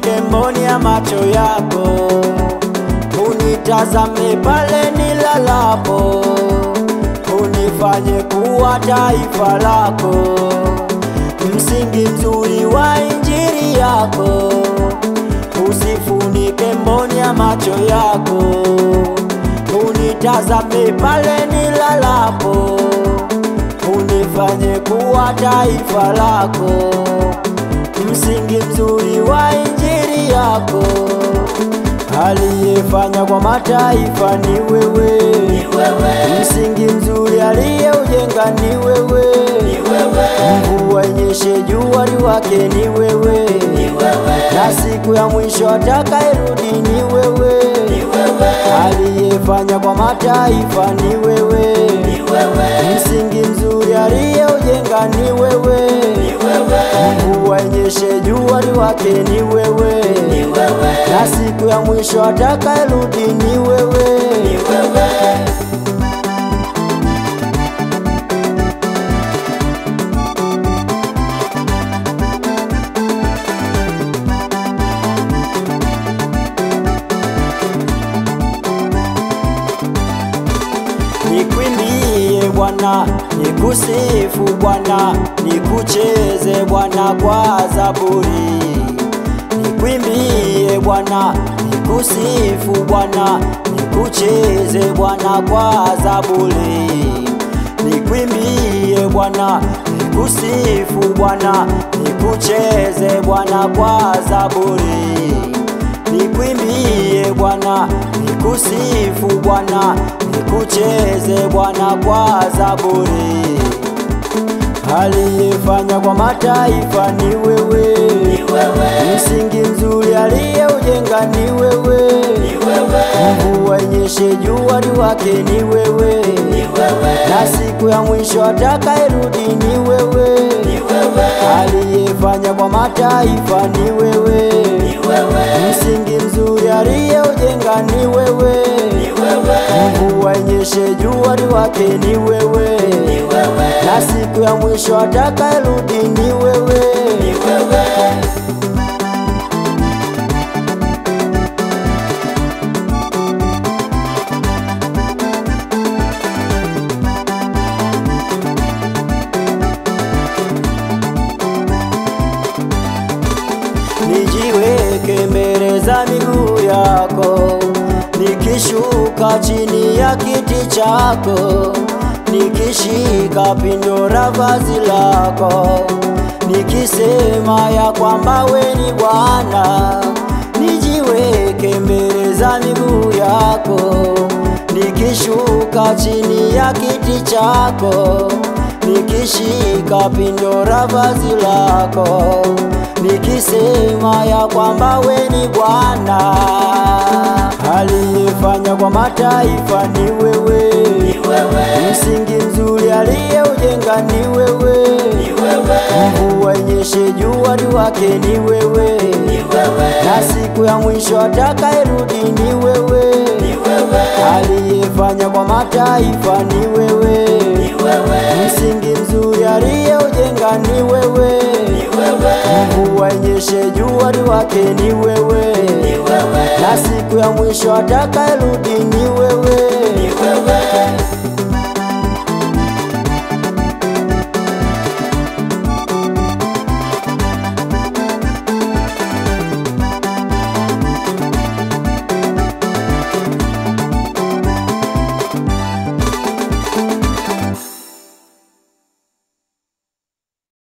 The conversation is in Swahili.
Usifunike mboni ya macho yako, unitazame pale nilalapo, unifanye kuwa taifa lako, msingi mzuri wa injili yako. Usifunike mboni ya macho yako, unitazame pale nilalapo, unifanye kuwa taifa lako, msingi mzuri wa injili yako. Aliyefanya kwa mataifa ni wewe, msingi mzuri aliyeujenga ni wewe, mvua inyeshe jua liwake ni wewe, na siku ya mwisho atakayerudi ni wewe. Aliyefanya kwa mataifa ni wewe, msingi mzuri aliyeujenga ni wewe, mvua inyeshe jua liwake ni wewe, na siku ya mwisho atakayerudi ni wewe. Nikwimbie Bwana, nikusifu Bwana, nikucheze Bwana kwa zaburi. Nikwimbie Bwana, nikusifu Bwana, nikucheze Bwana kwa zaburi. Nikwimbie Bwana, nikusifu Bwana, nikucheze Bwana kwa zaburi. Nikwimbie Bwana, nikusifu Bwana, nikucheze Bwana kwa zaburi. Aliyefanya kwa mataifa ni wewe, msingi mzuri aliyeujenga ni wewe, mvua inyeshe jua liwake ni wewe, na siku ya mwisho atakayerudi ni wewe. Aliyefanya kwa mataifa ni wewe, msingi mzuri aliyeujenga ni wewe, mvua inyeshe jua liwake ni wewe, na siku ya mwisho atakayerudi ni wewe. Nijiweke mbele za miguu yako, nikishuka chini ya kiti chako, nikishika pindo la vazi lako, nikisema ya kwamba we ni Bwana. Nijiweke mbele za miguu yako, nikishuka chini ya kiti chako, nikishika pindo la vazi lako, nikisema ya kwamba we ni Bwana. Aliyefanya kwa mataifa ni wewe, msingi mzuri aliyeujenga ni wewe, mvua inyeshe jua liwake ni wewe, na siku ya mwisho atakayerudi ni wewe. Aliyefanya kwa mataifa ni wewe, msingi mzuri aliyeujenga ni wewe, mvua inyeshe jua liwake ni wewe, na siku ya mwisho atakayerudi ni wewe.